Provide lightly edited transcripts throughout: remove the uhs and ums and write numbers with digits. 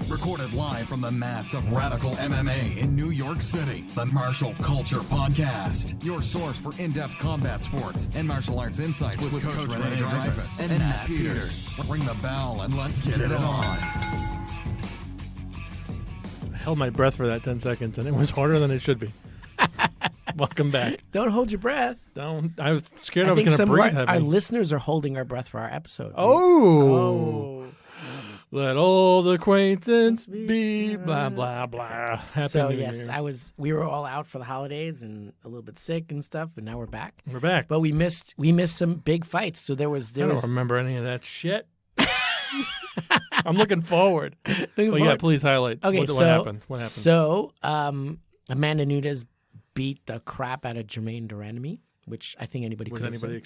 Recorded live from the mats of Radical MMA in New York City. The Martial Culture Podcast. Your source for in-depth combat sports and martial arts insights with Coach Rene and Matt Peters. Ring the bell and let's get it on. I held my breath for that 10 seconds, and it was harder than it should be. Welcome back. Don't hold your breath. Don't. I was scared I was going to breathe heavy. Our listeners are holding our breath for our episode. Oh. Let old acquaintance be, blah, blah, blah. Happy New Year. We were all out for the holidays and a little bit sick and stuff, and now we're back. We're back. But we missed some big fights, so there was... I don't remember any of that shit. I'm looking forward. Yeah, please highlight. Okay, what happened. What happened? So, Amanda Nunes beat the crap out of Jermaine Durandamy, which I think anybody could have said.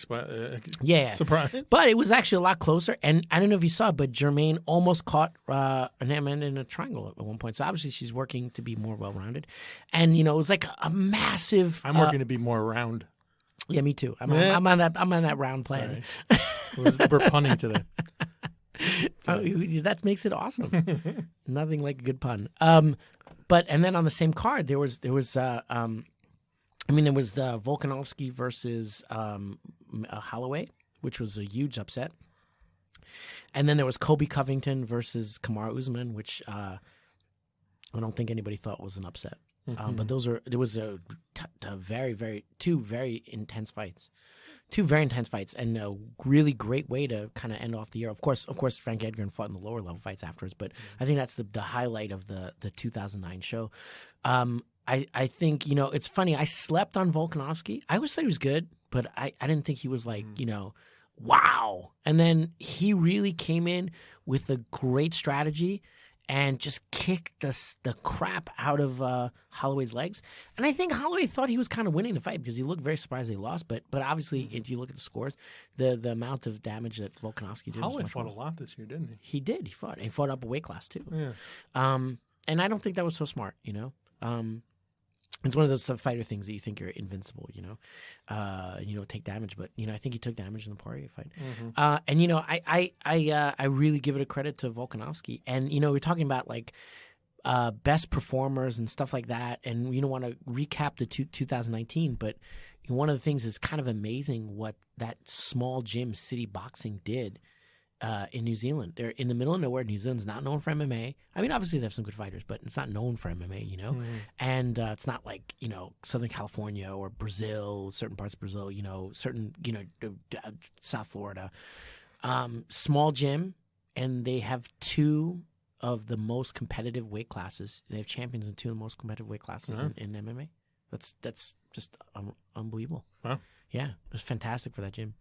Surprised? But it was actually a lot closer, and I don't know if you saw it, but Jermaine almost caught Amanda in a triangle at one point. So obviously she's working to be more well-rounded. And, it was like a massive... I'm working to be more round. Yeah, me too. I'm on that round plan. We're punning today. That makes it awesome. Nothing like a good pun. And then on the same card, there was the Volkanovski versus Holloway, which was a huge upset. And then there was Colby Covington versus Kamaru Usman, which I don't think anybody thought was an upset. Mm-hmm. But there was two very intense fights. Two very intense fights, and a really great way to kind of end off the year. Of course, Frank Edgar fought in the lower level fights afterwards, but I think that's the highlight of the 2009 show. I think, it's funny. I slept on Volkanovski. I always thought he was good, but I didn't think he was like, wow. And then he really came in with a great strategy and just kicked the crap out of Holloway's legs. And I think Holloway thought he was kind of winning the fight because he looked very surprised he lost. But obviously, if you look at the scores, the amount of damage that Volkanovski did Holloway was fought a lot this year, didn't he? He did. He fought. And he fought up a weight class, too. Yeah. And I don't think that was so smart, It's one of those fighter things that you think you're invincible, take damage. But, I think he took damage in the Poirier fight. Mm-hmm. I really give it a credit to Volkanovski. And, we're talking about, best performers and stuff like that. And we don't want to recap the 2019, but one of the things is kind of amazing what that small gym, City Boxing, did in New Zealand. They're in the middle of nowhere. New Zealand's not known for MMA. I mean, obviously they have some good fighters, but it's not known for MMA, Mm-hmm. And it's not like, Southern California or Brazil, certain parts of Brazil, certain, South Florida. Small gym, and they have two of the most competitive weight classes. They have champions in two of the most competitive weight classes in MMA. That's just unbelievable. Wow. Yeah, it was fantastic for that gym.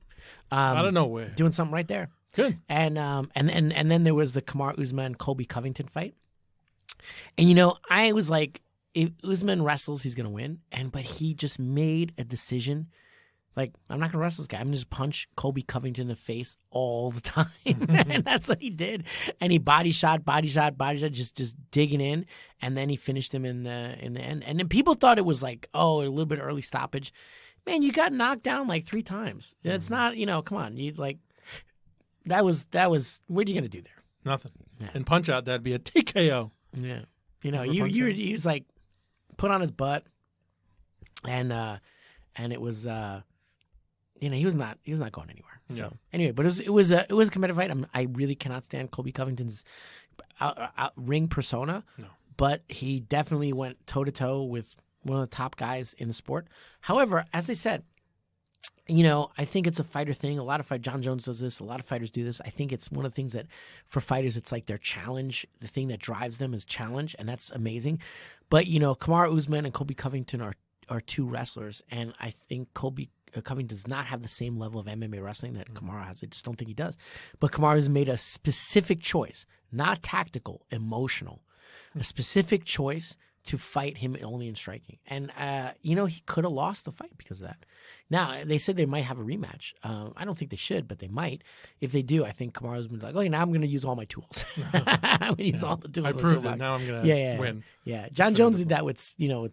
Out of nowhere. Doing something right there. Good. And then there was the Kamaru Usman Colby Covington fight. And I was like, if Usman wrestles, he's gonna win. But he just made a decision. Like, I'm not gonna wrestle this guy. I'm gonna just punch Colby Covington in the face all the time. And that's what he did. And he body shot, just digging in. And then he finished him in the end. And then people thought it was like, a little bit early stoppage. Man, you got knocked down like 3 times. It's not, come on. You like. That was. What are you gonna do there? Nothing. Yeah. And punch out, that'd be a TKO. Yeah. He was like put on his butt, and it was he was not going anywhere. So anyway, but it was a competitive fight. I really cannot stand Colby Covington's ring persona. No. But he definitely went toe to toe with one of the top guys in the sport. However, as I said, I think it's a fighter thing. A lot of John Jones does this. A lot of fighters do this. I think it's one of the things that for fighters, it's like their challenge. The thing that drives them is challenge, and that's amazing. But, Kamaru Usman and Colby Covington are two wrestlers, and I think Colby Covington does not have the same level of MMA wrestling that Kamaru has. I just don't think he does. But Kamaru has made a specific choice, not tactical, emotional, a specific choice to fight him only in striking. And, he could have lost the fight because of that. Now, they said they might have a rematch. I don't think they should, but they might. If they do, I think Kamaru's been like, now I'm going to use all my tools. I'm going to use all the tools. I proved it. Now I'm going to win. Yeah. John Jones did that with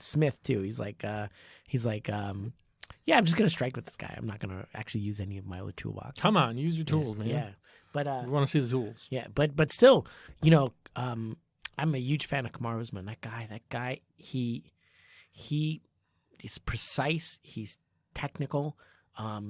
Smith, too. He's like, I'm just going to strike with this guy. I'm not going to actually use any of my other toolbox. Come on, use your tools, man. Yeah. But we want to see the tools. Yeah, but still, I'm a huge fan of Kamaru Usman. That guy, he is precise. He's technical.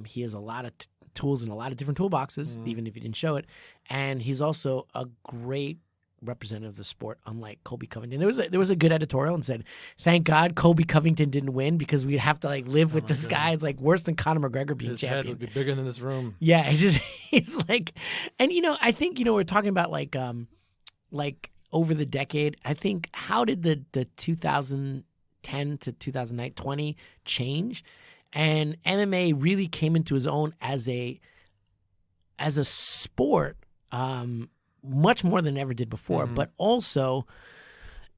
He has a lot of tools in a lot of different toolboxes, even if he didn't show it. And he's also a great representative of the sport, unlike Colby Covington. There was a good editorial and said, "Thank God Colby Covington didn't win because we'd have to live with this guy. It's worse than Conor McGregor being His champion. head would be bigger than this room." Yeah, he's like, and I think we're talking about like over the decade. I think how did the 2010 to 2020 change? And MMA really came into its own as a sport. Much more than it ever did before, but also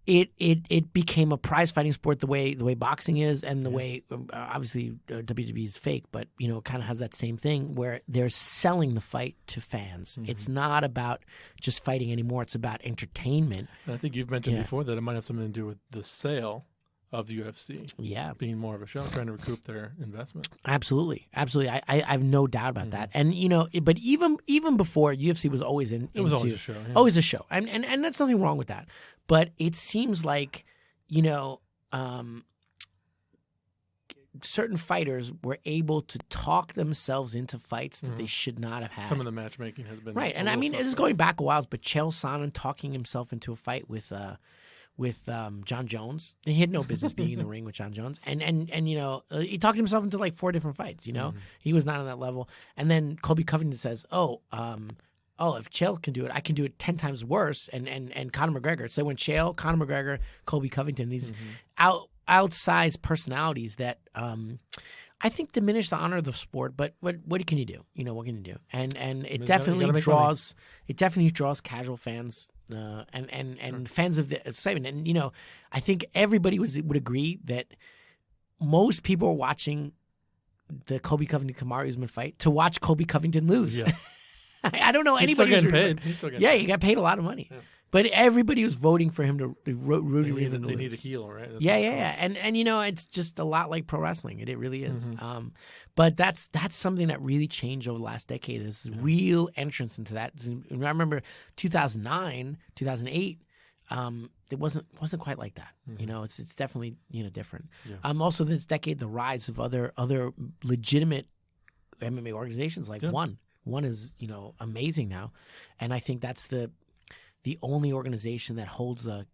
it became a prize fighting sport the way boxing is, and the way obviously WWE is fake, but it kind of has that same thing where they're selling the fight to fans. It's not about just fighting anymore; it's about entertainment. And I think you've mentioned before that it might have something to do with the sale of the UFC, being more of a show, trying to recoup their investment. Absolutely. I have no doubt about that. And but even before, UFC was always it was always a show, always a show, and that's nothing wrong with that. But it seems like certain fighters were able to talk themselves into fights that they should not have had. Some of the matchmaking has been right, and I mean, this is going back a while, but Chael Sonnen talking himself into a fight with John Jones. He had no business being in the ring with John Jones. And he talked himself into 4 different fights, He was not on that level. And then Colby Covington says, if Chael can do it, I can do it 10 times worse. And Conor McGregor. So when Chael, Conor McGregor, Colby Covington, these outsized personalities that I think diminish the honor of the sport, but what can you do? What can you do? And it definitely draws casual fans and fans of the excitement. And I think everybody would agree that most people are watching the Colby Covington Kamaru Usman fight to watch Colby Covington lose. Yeah. I don't know anybody. He's still getting paid. He's still getting paid. He got paid a lot of money. Yeah. But everybody was voting for him to root him to lose. They need a heel, right? That's yeah. And it's just a lot like pro wrestling. It really is. But that's something that really changed over the last decade. There's real entrance into that. I remember 2009, 2008. It wasn't quite like that. It's definitely different. Yeah. Also, this decade, the rise of other legitimate MMA organizations like One. One is amazing now, and I think that's the only organization that holds a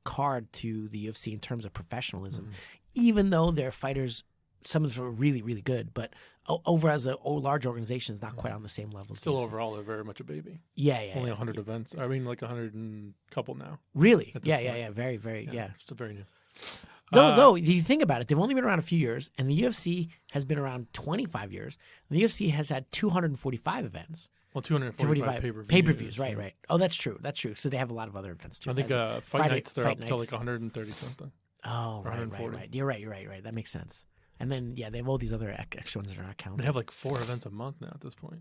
card to the UFC in terms of professionalism, even though their fighters, some of them are really, really good, but over as a large organization is not quite on the same level. Still overall, they're very much a baby. Yeah. Only 100 events. I mean, 100 and couple now. Really? Yeah. Very, very, Still very new. Though, if you think about it, they've only been around a few years, and the UFC has been around 25 years. And the UFC has had 245 events. Well, 245 pay-per-views. Pay-per-views, right. Oh, that's true. So they have a lot of other events, too. I think fight nights, they're up to 130 something. Oh, right. You're right. That makes sense. And then, they have all these other extra ones that are not counted. They have 4 events a month now at this point.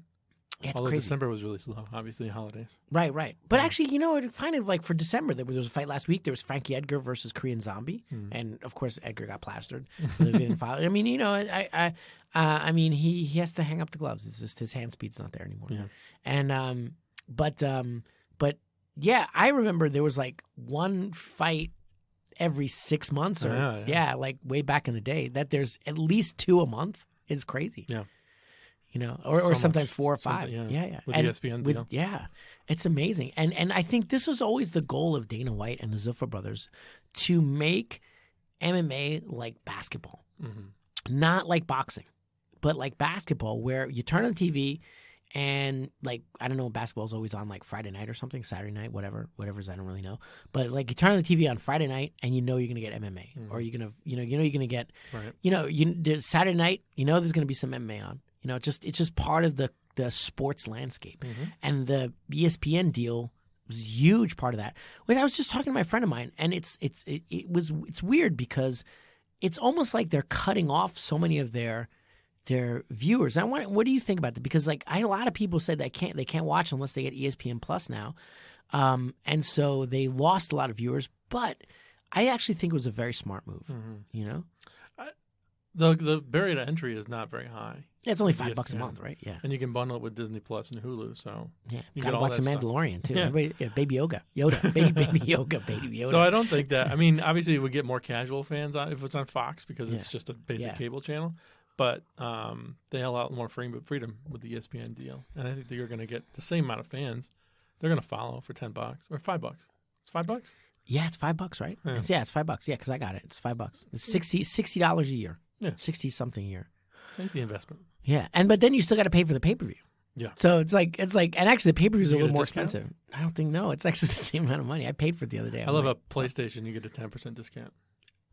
It's Although crazy. December was really slow, obviously holidays. Right. But actually, kind of for December, there was a fight last week. There was Frankie Edgar versus Korean Zombie, and of course Edgar got plastered. Didn't file. I mean, I mean, he has to hang up the gloves. It's just his hand speed's not there anymore. Yeah. And but yeah, I remember there was one fight every 6 months, or way back in the day. That there's at least 2 a month is crazy. Yeah. Or sometimes 4 or 5. Yeah. With ESPN. It's amazing. And I think this was always the goal of Dana White and the Zuffa brothers, to make MMA like basketball. Not like boxing, but like basketball, where you turn on the TV and I don't know, basketball's always on Friday night or something, Saturday night, whatever's, I don't really know. But you turn on the TV on Friday night and you're going to get MMA, or you're going to, you're going to get, there's Saturday night, there's going to be some MMA on. It's just part of the sports landscape. And the ESPN deal was a huge part of that. I was just talking to my friend of mine, and it's weird because it's almost like they're cutting off so many of their viewers. What do you think about that? Because a lot of people said they can't watch unless they get ESPN Plus now, and so they lost a lot of viewers. But I actually think it was a very smart move. The barrier to entry is not very high. Yeah, it's only $5 a month, right? Yeah. And you can bundle it with Disney Plus and Hulu. So yeah, you gotta get all watch that The stuff. Mandalorian too. Yeah. Baby Yoda, baby Yoda. So I don't think that. I mean, obviously, we get more casual fans if it's on Fox because it's just a basic cable channel. But they allow more freedom with the ESPN deal, and I think that you're going to get the same amount of fans. They're going to follow for $10 or $5. It's $5. Yeah, it's $5, right? Yeah. It's $5. Yeah, because I got it. It's $5. It's $60 a year. Yeah, 60 something a year. I think the investment. Yeah, but then you still got to pay for the pay per view. Yeah. So it's like, and actually the pay per view is a You get little a more discount? expensive. I don't think It's actually the same amount of money. I paid for it the other day. I love a PlayStation. You get a 10% discount.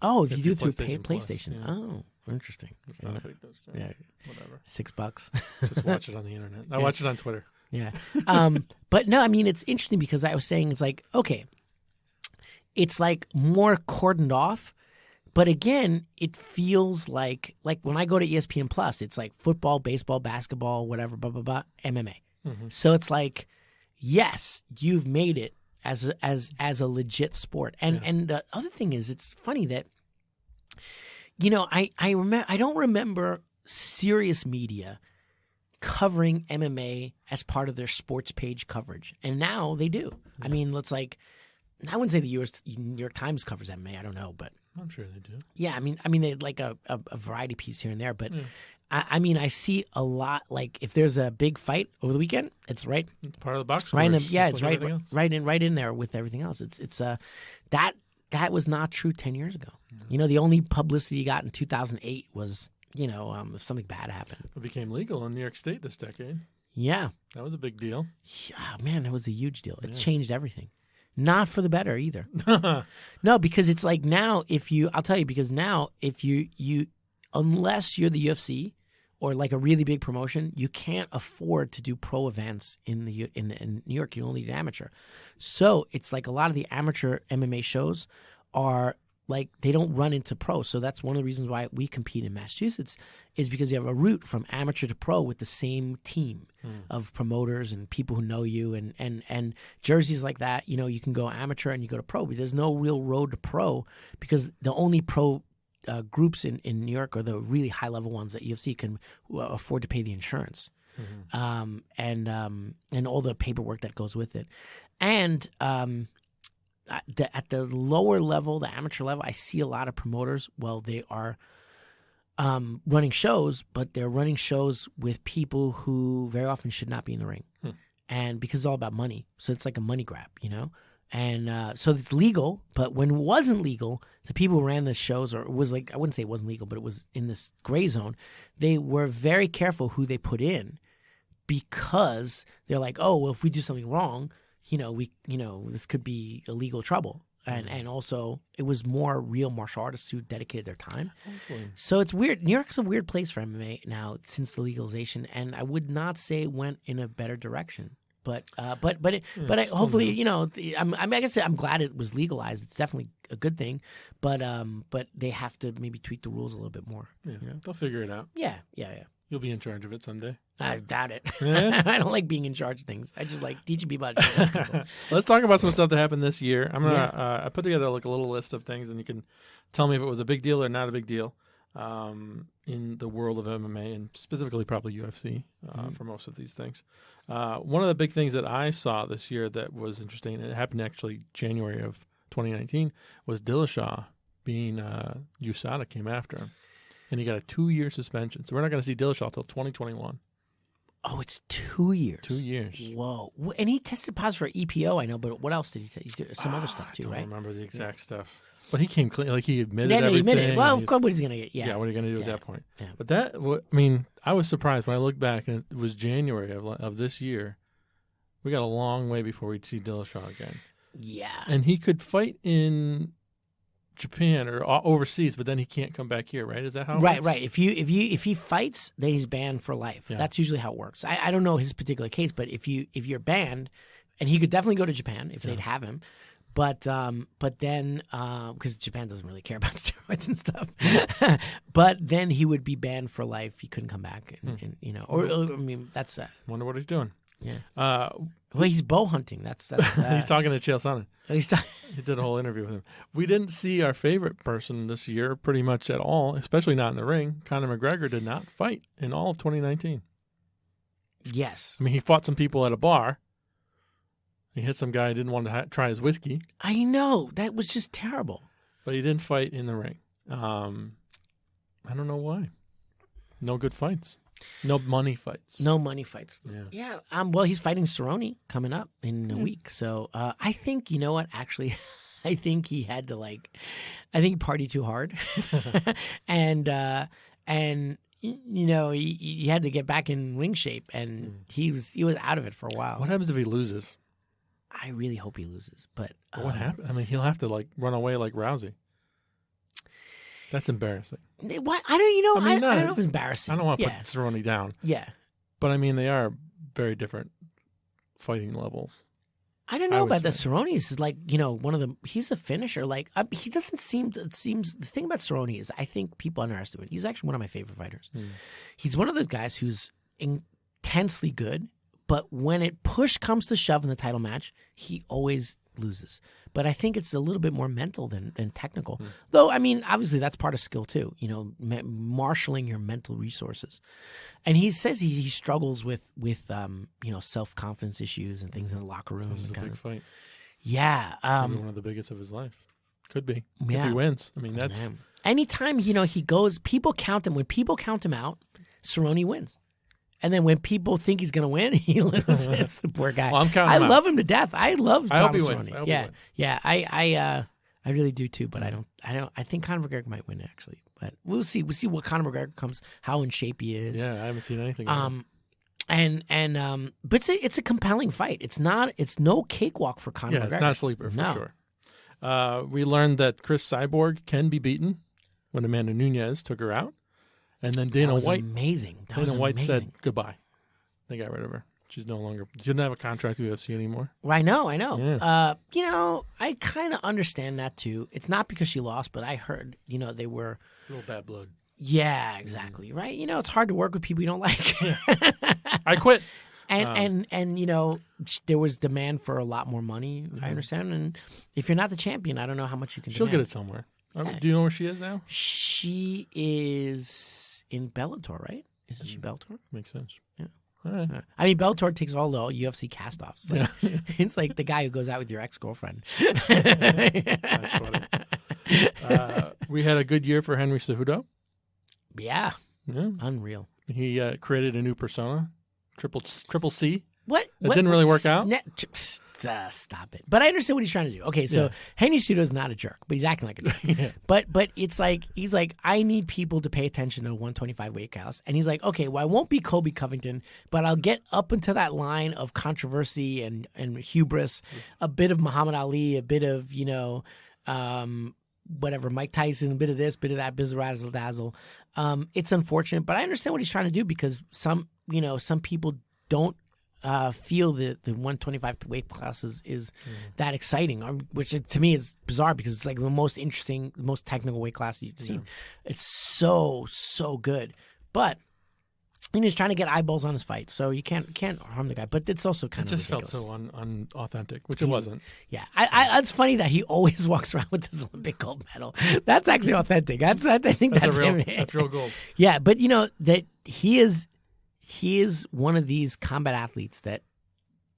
Oh, if you do your it through PlayStation Plus, PlayStation. yeah. Oh, interesting. It's not a big discount. Yeah, Whatever. $6. Just watch it on the internet. I watch it on Twitter. Yeah. But no, I mean, it's interesting because I was saying it's like, okay, it's like more cordoned off. But again, it feels like when I go to ESPN Plus, it's like football, baseball, basketball, whatever, blah, blah, blah, MMA. Mm-hmm. So So it's like, yes, you've made it as a legit sport. And the other thing is, it's funny that, I don't remember serious media covering MMA as part of their sports page coverage. And now they do. Yeah. I mean, it's like, I wouldn't say the New York Times covers MMA. I don't know, but I'm sure they do. yeah, I mean, they like a variety piece here and there, but I mean, I see a lot. Like if there's a big fight over the weekend, it's right. It's part of the box. Right. Scores, It's like right in there with everything else. It's that was not true 10 years ago. The only publicity you got in 2008 was if something bad happened. It became legal in New York State this decade. Yeah, That was a big deal. yeah, man, that was a huge deal. It changed everything. Not for the better either. No, because it's like now I'll tell you, because now if you unless you're the UFC or like a really big promotion, you can't afford to do pro events in New York. You only do amateur. So it's like a lot of the amateur MMA shows are like they don't run into pro. So that's one of the reasons why we compete in Massachusetts is because you have a route from amateur to pro with the same team of promoters and people who know you and jerseys like that. You can go amateur and you go to pro, but there's no real road to pro because the only pro groups in New York are the really high level ones that UFC can afford to pay the insurance and all the paperwork that goes with it. And at the lower level, the amateur level, I see a lot of promoters. Well, they are running shows, but they're running shows with people who very often should not be in the ring. And because it's all about money. So it's like a money grab, And so it's legal, but when it wasn't legal, the people who ran the shows, or it was like, I wouldn't say it wasn't legal, but it was in this gray zone, they were very careful who they put in because they're like, oh, well, if we do something wrong, this could be illegal trouble. And also, it was more real martial artists who dedicated their time. Hopefully. So it's weird. New York's a weird place for MMA now since the legalization, and I would not say it went in a better direction. But hopefully, I guess I'm glad it was legalized. It's definitely a good thing. But they have to maybe tweak the rules a little bit more. Yeah, they'll figure it out. Yeah. You'll be in charge of it someday. I doubt it. Yeah? I don't like being in charge of things. I just like teaching people how to treat other people. Let's talk about some stuff that happened this year. I'm gonna I put together like a little list of things, and you can tell me if it was a big deal or not a big deal in the world of MMA, and specifically probably UFC for most of these things. One of the big things that I saw this year that was interesting, and it happened actually January of 2019, was Dillashaw being USADA came after him. And he got a 2-year suspension. So we're not going to see Dillashaw until 2021. Oh, it's 2 years. 2 years. Whoa. And he tested positive for EPO, I know, but what else did he test? He did some other stuff, too, I right? don't remember the exact stuff. But he came clean. Like, he admitted He everything. admitted. Well, of course, what he's going to get. Yeah. Yeah, what are you going to do at that point? Yeah. But I was surprised when I looked back, and it was January of this year. We got a long way before we'd see Dillashaw again. Yeah. And he could fight in Japan or overseas, but then he can't come back here, right? Is that how it works? Right. If he fights, then he's banned for life. Yeah. That's usually how it works. I don't know his particular case, but if you're banned, and he could definitely go to Japan if they'd have him, but then because Japan doesn't really care about steroids and stuff, but then he would be banned for life. He couldn't come back, and I mean that's Wonder what he's doing. Yeah. Well, he's bow hunting. That's he's talking to Chael Sonnen. He's He did a whole interview with him. We didn't see our favorite person this year pretty much at all, especially not in the ring. Conor McGregor did not fight in all of 2019. Yes. I mean, he fought some people at a bar. He hit some guy who didn't want to try his whiskey. I know. That was just terrible. But he didn't fight in the ring. I don't know why. No good fights. No money fights. No money fights. Yeah. Yeah. Well, he's fighting Cerrone coming up in a week. So I think, you know what? Actually, I think he had to I think he partied too hard, and you know he had to get back in ring shape, and he was out of it for a while. What happens if he loses? I really hope he loses, but What happened? I mean, he'll have to run away like Rousey. That's embarrassing. What? I don't. You know, I mean, I don't know if it's embarrassing. I don't want to put Cerrone down. Yeah. But I mean, they are very different fighting levels. I don't know about that. Cerrone's is one of the. He's a finisher. He doesn't seem. It seems the thing about Cerrone is I think people underestimate. He's actually one of my favorite fighters. He's one of those guys who's intensely good, but when push comes to shove in the title match, he always loses. But I think it's a little bit more mental than technical. Though, I mean, obviously that's part of skill too, marshaling your mental resources. And he says he struggles with self-confidence issues and things in the locker room. This is a big fight. Yeah. Maybe one of the biggest of his life. Could be. Yeah. If he wins. I mean, that's... Man. Anytime, he goes, people count him. When people count him out, Cerrone wins. And then when people think he's going to win, he loses. The poor guy. Well, I'm counting him out. Love him to death. I love I hope he Thomas wins. Cerrone. He wins. Yeah. I really do too. But I think Conor McGregor might win actually. But we'll see. We'll see what Conor McGregor comes, how in shape he is. Yeah, I haven't seen anything. But it's a compelling fight. It's no cakewalk for Conor McGregor. It's not a sleeper for sure. We learned that Chris Cyborg can be beaten when Amanda Nunes took her out. And then Dana White. Amazing. Dana White said goodbye. They got rid of her. She didn't have a contract with UFC anymore. I know. Yeah. I kind of understand that too. It's not because she lost, but I heard, they were a little bad blood. Yeah, exactly. Right. It's hard to work with people you don't like. I quit. And there was demand for a lot more money. I understand. And if you're not the champion, I don't know how much you can. She'll get it somewhere. Do you know where she is now? She is in Bellator, right? Isn't she Bellator? Makes sense. Yeah. All right. I mean, Bellator takes all the UFC cast-offs. It's like the guy who goes out with your ex-girlfriend. That's funny. We had a good year for Henry Cejudo. Yeah. Unreal. He created a new persona, Triple C. What? It didn't really work out? Stop it. But I understand what he's trying to do. Okay, so Henry Cejudo is not a jerk, but he's acting like a jerk. Yeah. But it's like, he's like, I need people to pay attention to 125 weight class. And he's like, okay, well, I won't be Kobe Covington, but I'll get up into that line of controversy and hubris, a bit of Muhammad Ali, a bit of, whatever, Mike Tyson, a bit of this, bit of that, bizzle razzle dazzle. It's unfortunate, but I understand what he's trying to do because some people don't feel that the 125 weight class is that exciting, which to me is bizarre because it's like the most interesting, the most technical weight class you've seen. It's so good, but he's trying to get eyeballs on his fight, so you can't harm the guy. But it's also kind of ridiculous. Felt so unauthentic, which it wasn't. Yeah, it's funny that he always walks around with this Olympic gold medal. That's actually authentic. I think that's real. Him. That's real gold. Yeah, but that he is one of these combat athletes that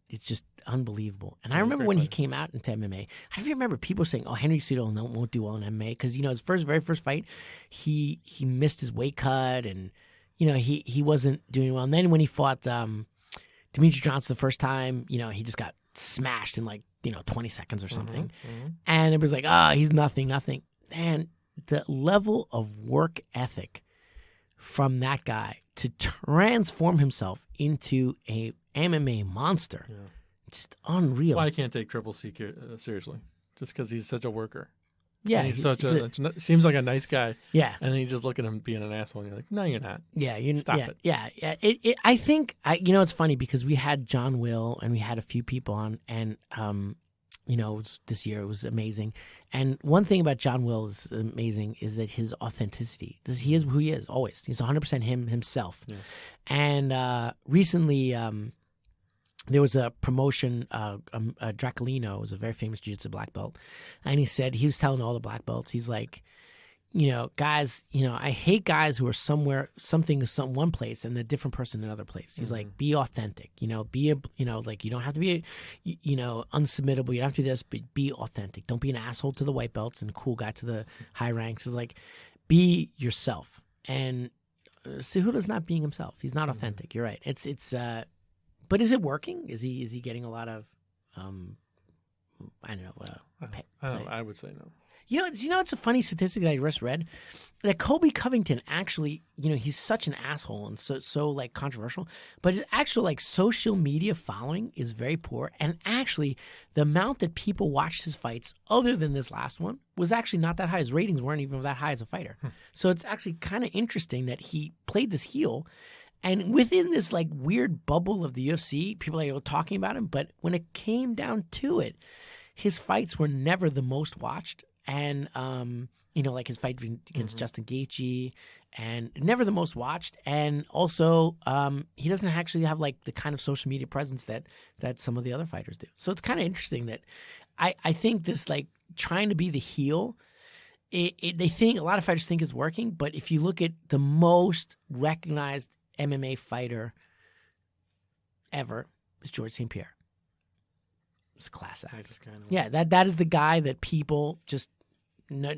it's just unbelievable. And I remember when he came out into MMA, I remember people saying, "Oh, Henry Cejudo won't do well in MMA," because his very first fight, he missed his weight cut and he wasn't doing well. And then when he fought Demetrius Johnson the first time, he just got smashed in 20 seconds or something, and it was like, he's nothing. And the level of work ethic from that guy to transform himself into a MMA monster. Yeah. Just unreal. That's why I can't take Triple C seriously. Just because he's such a worker. Yeah. And he's seems like a nice guy. Yeah. And then you just look at him being an asshole and you're like, no, you're not. Yeah. Stop it. Yeah. I think, it's funny because we had John Will and we had a few people on and, this year it was amazing. And one thing about John Will is amazing is that his authenticity. He is who he is always. He's 100% himself. Yeah. And recently, there was a promotion, Draculino was a very famous jiu-jitsu black belt, and he was telling all the black belts, he's like, guys, I hate guys who are one place and a different person in another place. He's like, be authentic, like you don't have to be, unsubmittable. You don't have to do this, but be authentic. Don't be an asshole to the white belts and a cool guy to the high ranks. He's like, be yourself. And Cejudo's not being himself. He's not authentic. You're right. But is it working? Is he getting a lot of, I don't know. I would say no. It's a funny statistic that I just read, that Colby Covington actually, he's such an asshole and so like controversial, but his actual like social media following is very poor. And actually, the amount that people watched his fights, other than this last one, was actually not that high. His ratings weren't even that high as a fighter. So it's actually kind of interesting that he played this heel. And within this like weird bubble of the UFC, people are talking about him. But when it came down to it, his fights were never the most watched. And, like his fight against Justin Gaethje, and never the most watched. And also, he doesn't actually have like the kind of social media presence that some of the other fighters do. So it's kind of interesting that I think this like trying to be the heel, a lot of fighters think it's working. But if you look at the most recognized MMA fighter ever, is George St. Pierre. It's a class act. Yeah, that is the guy that people just. No,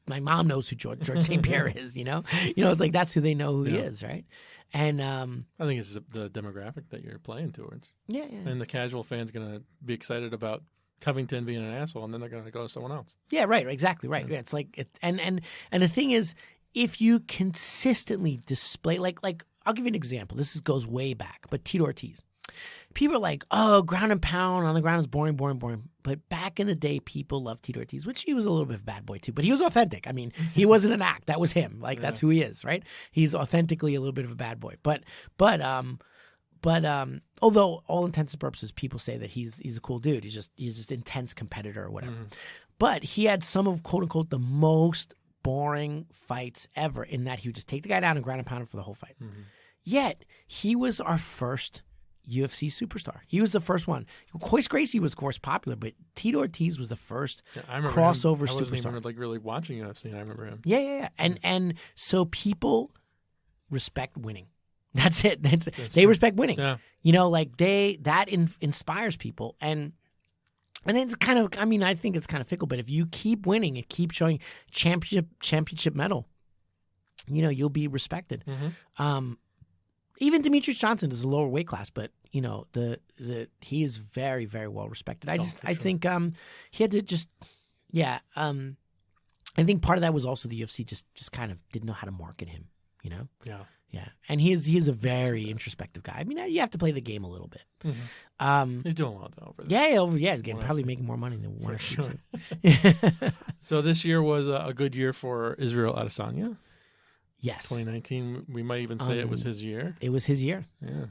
my mom knows who George St. Pierre is. It's like that's who they know who he is, right? And I think it's the demographic that you're playing towards. Yeah. And the casual fan's gonna be excited about Covington being an asshole, and then they're gonna go to someone else. Yeah, right, exactly, right. Yeah. It's like and the thing is, if you consistently display like I'll give you an example. This goes way back, but Tito Ortiz. People are like, oh, ground and pound on the ground is boring. But back in the day, people loved Tito Ortiz, which he was a little bit of a bad boy too. But he was authentic. I mean, he wasn't an act. That was him. Like, that's who he is, right? He's authentically a little bit of a bad boy. But although all intents and purposes, people say that he's a cool dude. He's just intense competitor or whatever. But he had some of, quote unquote, the most boring fights ever, in that he would just take the guy down and ground and pound him for the whole fight. Yet he was our first UFC superstar. He was the first one. Royce Gracie was, of course, popular, but Tito Ortiz was the first crossover superstar. I wasn't even like really watching UFC, and I remember him. Yeah. And so people respect winning. That's it. They respect winning. Yeah. That inspires people, and it's kind of. I mean, I think it's kind of fickle, but if you keep winning and keep showing championship medal, you'll be respected. Even Demetrius Johnson is a lower weight class, but he is very, very well respected. I think he had to just I think part of that was also the UFC just kind of didn't know how to market him, Yeah. And he is a very introspective guy. I mean, you have to play the game a little bit. He's doing well though. He's probably making more money than one or two. So this year was a good year for Israel Adesanya. Yes. 2019, we might even say it was his year. It was his year. Yeah.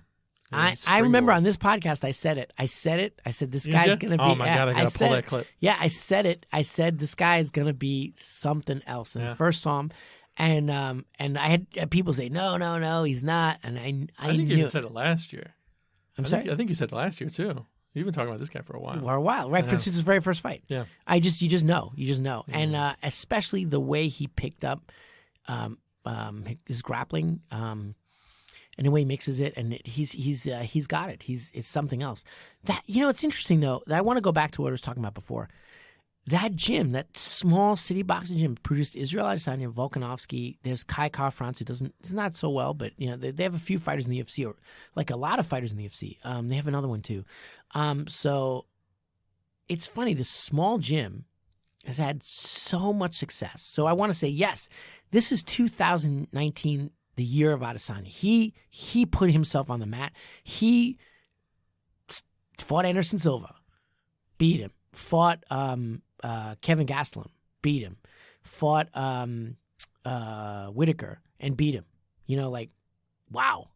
I remember on this podcast, I said it. I said this guy's going to be. Oh my God, I got to pull that clip. Yeah, I said it. I said this guy is going to be something else. And I first saw him, and I had people say, no, he's not. And I think knew you said it last year. I'm sorry? I think you said it last year, too. You've been talking about this guy for a while. Right? Since his very first fight. Yeah. You just know. And especially the way he picked up his grappling, and the way he mixes it, and he's got it. It's something else. That it's interesting though. I want to go back to what I was talking about before. That gym, that small city boxing gym, produced Israel Adesanya, Volkanovski. There's Kai Kara-France, who does not so well, but they have a few fighters in the UFC, or like a lot of fighters in the UFC. They have another one too. So it's funny. This small gym has had so much success. So I want to say yes. This is 2019, the year of Adesanya. He put himself on the mat. He fought Anderson Silva, beat him. Fought Kevin Gastelum, beat him. Fought Whitaker and beat him. Wow.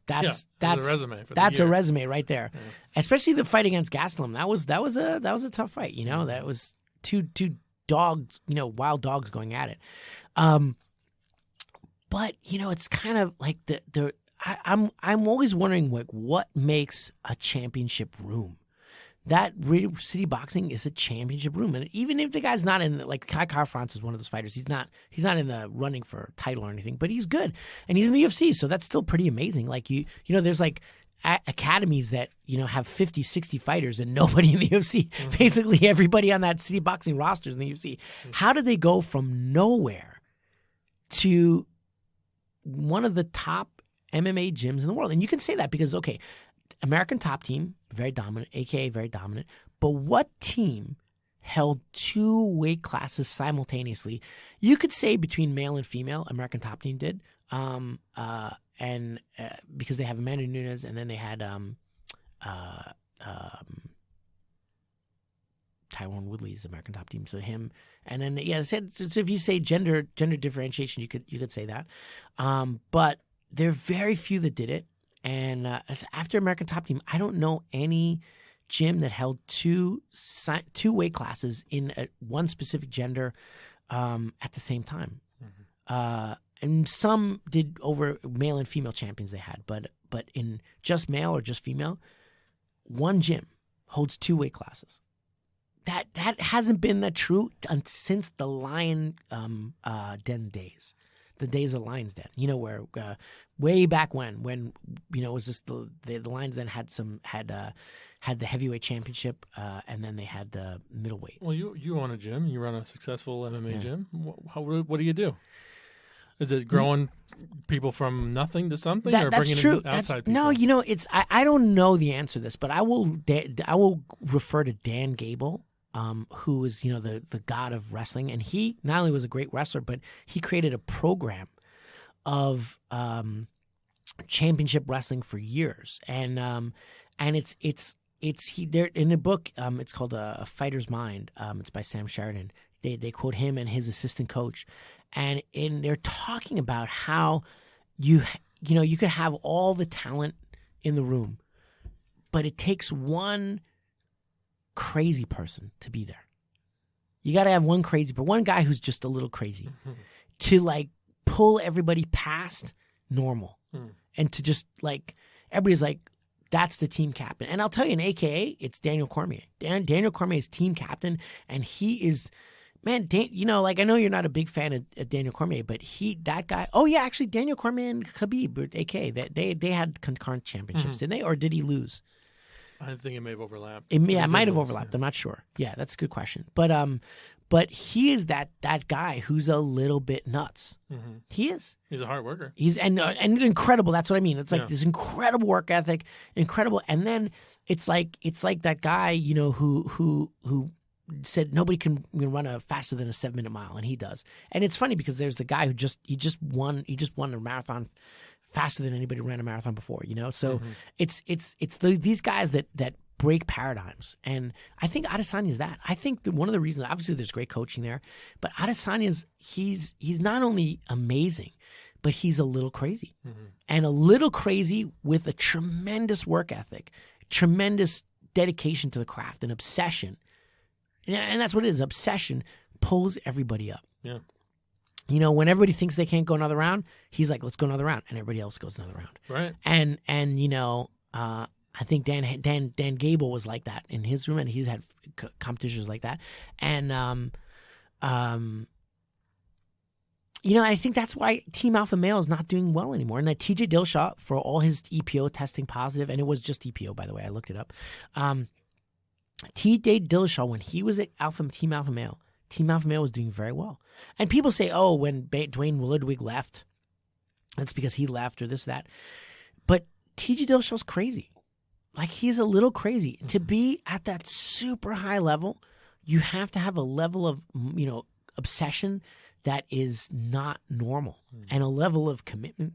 That's a resume. That's a resume right there. Yeah. Especially the fight against Gastelum. That was a tough fight. That was two dogs, wild dogs going at it. But it's kind of like I'm always wondering like what makes a championship room. That Radio City Boxing is a championship room, and even if the guy's not in like Kai Kara-France is one of those fighters, he's not in the running for a title or anything, but he's good, and he's in the UFC, so that's still pretty amazing. Like you know, there's like academies that have 50, 60 fighters and nobody in the UFC. Mm-hmm. Basically, everybody on that City Boxing roster is in the UFC. Mm-hmm. How did they go from nowhere to one of the top MMA gyms in the world? And you can say that because American Top Team, very dominant, aka very dominant. But what team held 2 weight classes simultaneously? You could say between male and female, American Top Team did. Because they have Amanda Nunes, and then they had Tyron Woodley's American Top Team. So him, and then so if you say gender differentiation, you could say that. But there are very few that did it. And after American Top Team, I don't know any gym that held 2 weight classes in one specific gender at the same time. Mm-hmm. And some did over male and female champions they had, but in just male or just female, one gym holds 2 weight classes. That hasn't been that true since the Lion Den days. The days of Lions Den, where way back when it was just the Lions Den had the heavyweight championship, and then they had the middleweight. Well, you own a gym, you run a successful MMA gym. What do you do? Is it growing people from nothing to something, or that's bringing true. in outside people? No, it's I don't know the answer to this, but I will refer to Dan Gable. Who is the god of wrestling, and he not only was a great wrestler, but he created a program of championship wrestling for years, and it's there in a book. It's called A Fighter's Mind. It's by Sam Sheridan. They quote him and his assistant coach, and they're talking about how you could have all the talent in the room, but it takes one crazy person to be there. You got to have one guy who's just a little crazy to like pull everybody past normal and to just like everybody's like, that's the team captain. And I'll tell you, in AKA, it's Daniel Cormier. Daniel Cormier is team captain, and he is, man. Like I know you're not a big fan of Daniel Cormier, but that guy. Oh yeah, actually, Daniel Cormier and Khabib, AKA, they had concurrent championships, didn't they, or did he lose? I think it may have overlapped. It might have overlapped. I'm not sure. Yeah, that's a good question. But he is that guy who's a little bit nuts. Mm-hmm. He is. He's a hard worker. He's and incredible. That's what I mean. It's like this incredible work ethic, incredible. And then it's like that guy, who said nobody can run faster than a 7-minute mile, and he does. And it's funny because there's the guy who just won a marathon faster than anybody ran a marathon before, So it's these guys that break paradigms, and I think Adesanya is that. I think one of the reasons, obviously, there's great coaching there, but Adesanya he's not only amazing, but he's a little crazy, and a little crazy with a tremendous work ethic, tremendous dedication to the craft, and obsession, and that's what it is. Obsession pulls everybody up. Yeah. When everybody thinks they can't go another round, he's like, let's go another round. And everybody else goes another round. Right. And I think Dan Gable was like that in his room, and he's had competitions like that. And, I think that's why Team Alpha Male is not doing well anymore. And that TJ Dillashaw, for all his EPO testing positive, and it was just EPO, by the way, I looked it up. TJ Dillashaw, when he was at Team Alpha Male was doing very well. And people say, oh, when Dwayne Ludwig left, that's because he left or this, that. But TJ Dillashaw's crazy. Like, he's a little crazy. To be at that super high level, you have to have a level of, obsession that is not normal, and a level of commitment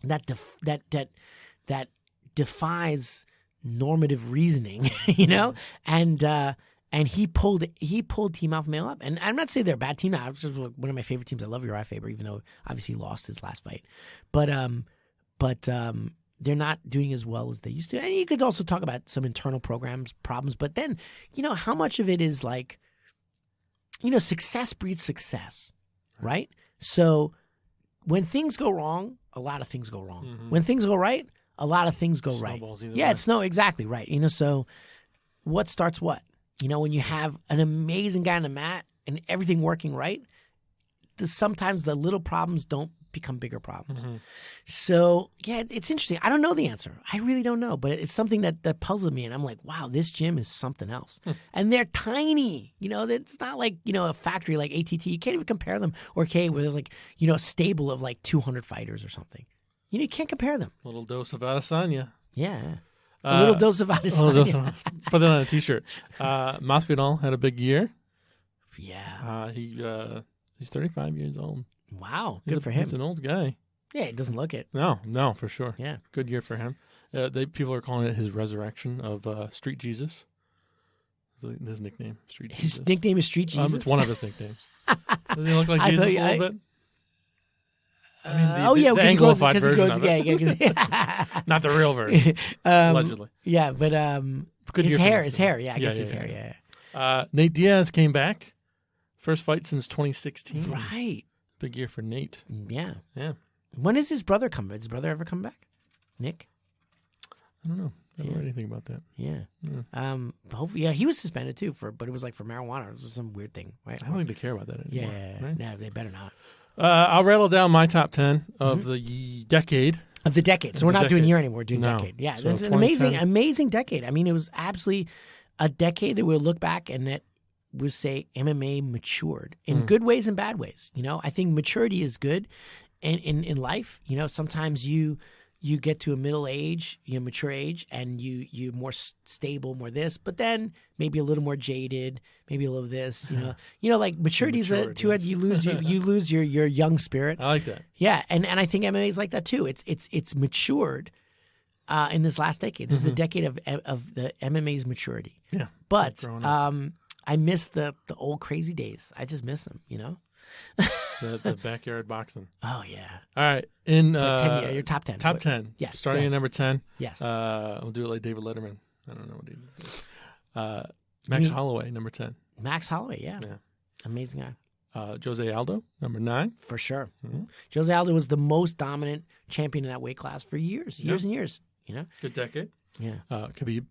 that defies normative reasoning, And he pulled Team Alpha Male up. And I'm not saying they're a bad team now. It's just one of my favorite teams. I love Uriah Faber, even though obviously he lost his last fight. But they're not doing as well as they used to. And you could also talk about some internal problems. But then, how much of it is like, success breeds success, right? So when things go wrong, a lot of things go wrong. Mm-hmm. When things go right, a lot of things go right. Snowballs either Yeah, way. it's exactly right. So what starts what? When you have an amazing guy on the mat and everything working right, sometimes the little problems don't become bigger problems. Mm-hmm. So, yeah, it's interesting. I don't know the answer. I really don't know, but it's something that puzzled me, and I'm like, wow, this gym is something else. And they're tiny. It's not like, a factory like ATT. You can't even compare them. Or where there's like, a stable of like 200 fighters or something. You can't compare them. A little dose of Adesanya. Yeah. A little dose of Adesanya. Put that on a T-shirt. Masvidal had a big year. Yeah. He's 35 years old. Wow. Good for him. He's an old guy. Yeah, he doesn't look it. No, for sure. Yeah. Good year for him. People are calling it his resurrection of Street Jesus. His nickname, Street Jesus. His nickname is Street Jesus? It's one of his nicknames. Does he look like Jesus a little bit? I mean, the Anglified version of it. Not the real version, allegedly. Yeah, but Good his year for hair, him, his so. hair. Yeah, I guess his hair, yeah. Nate Diaz came back. First fight since 2016. Right. Big year for Nate. Yeah. Yeah. When does his brother come back? Does his brother ever come back? Nick? I don't know. I don't know anything about that. Yeah. Hopefully, yeah, he was suspended too but it was like for marijuana. It was some weird thing, right? I don't think they care about that anymore. Yeah. Right? No, they better not. I'll rattle down my top 10 of the decade. Of the decade. So we're not doing year anymore. We're doing No. decade. Yeah. So That's an 2010. amazing decade. I mean, it was absolutely a decade that we'll look back and that we'll say MMA matured in good ways and bad ways. I think maturity is good in life. Sometimes you get to a middle age, mature age, and you're more stable, more this, but then maybe a little more jaded, maybe a little this, like maturity is a two-edged. You lose your young spirit. I like that. Yeah, and I think MMA is like that too. It's matured in this last decade. This is the decade of the MMA's maturity. Yeah, but growing up. I miss the old crazy days. I just miss them. The backyard boxing. Oh yeah. All right, in your top 10. Top 10. Yes. Starting at number 10. Yes. We'll do it like David Letterman. I don't know what he did. Max Holloway, number 10. Max Holloway, yeah. Amazing guy. Jose Aldo, number 9. For sure. Mm-hmm. Jose Aldo was the most dominant champion in that weight class for years and years. Good decade. Yeah. Khabib.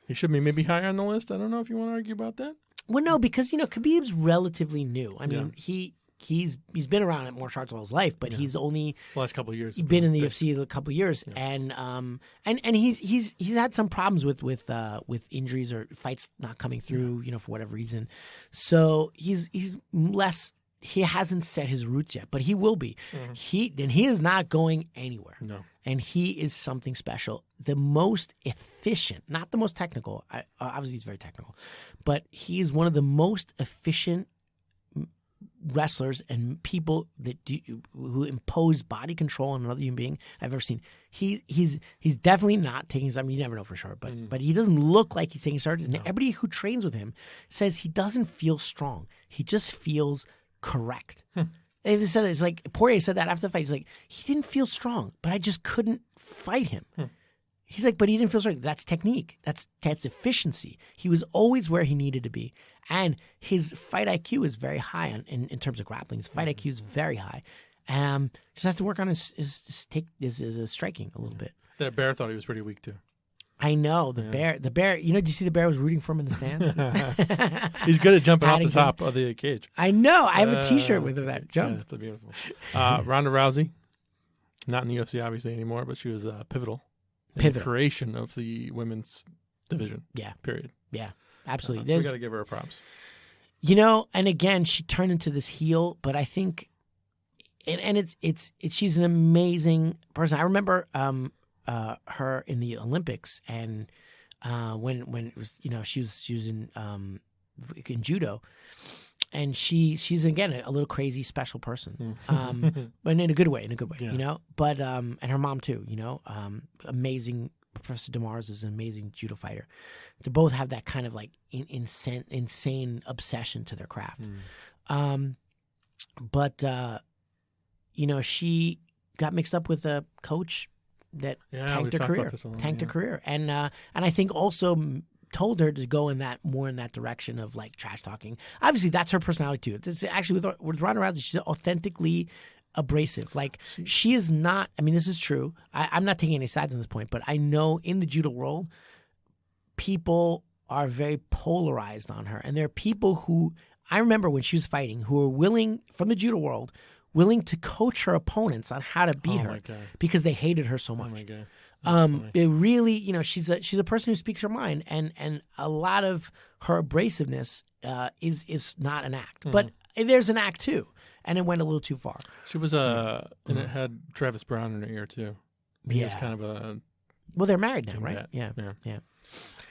He should be maybe higher on the list. I don't know if you want to argue about that. Well, no, because Khabib's relatively new. I mean, he's been around at martial arts all his life, but he's only the last couple of years. been in the UFC a couple of years, and he's had some problems with injuries or fights not coming through, for whatever reason. So he's less. He hasn't set his roots yet, but he will be. Mm-hmm. He is not going anywhere. No. And he is something special. The most efficient, not the most technical. Obviously, he's very technical, but he is one of the most efficient wrestlers and people who impose body control on another human being I've ever seen. He's definitely not taking his. I mean, you never know for sure, but he doesn't look like he's taking starts. And everybody who trains with him says he doesn't feel strong. He just feels correct. They said it's like Poirier said that after the fight. He's like, he didn't feel strong, but I just couldn't fight him. He's like, but he didn't feel strong. That's technique. That's efficiency. He was always where he needed to be, and his fight IQ is very high in terms of grappling. His fight IQ is very high. Just has to work on his striking a little bit. That Bear thought he was pretty weak too. I know the bear. Did you see the bear was rooting for him in the stands? He's good at jumping off the top of the cage. I know. I have a T-shirt with that jump. Yeah, that's beautiful. Ronda Rousey, not in the UFC obviously anymore, but she was pivotal in the creation of the women's division. Yeah. Period. Yeah. Absolutely. So we got to give her props. And again, she turned into this heel, but I think, and it's she's an amazing person. I remember her in the Olympics, and when it was she was in judo, and she's again a little crazy special person, but in a good way, But and her mom too, amazing. Professor DeMars is an amazing judo fighter. They both have that kind of like insane obsession to their craft. But she got mixed up with a coach that tanked her career, and I think also told her to go in that direction of like trash talking. Obviously, that's her personality too. It's actually with Ronda Rousey, she's authentically abrasive. Like she is not. I mean, this is true. I'm not taking any sides on this point, but I know in the judo world, people are very polarized on her, and there are people who I remember when she was fighting who were willing from the judo world, willing to coach her opponents on how to beat her because they hated her so much. Oh my God. It really, she's a person who speaks her mind, and a lot of her abrasiveness is not an act, but there's an act too, and it went a little too far. She was and it had Travis Brown in her ear too. He was kind of a. Well, they're married now, right? Bat. Yeah.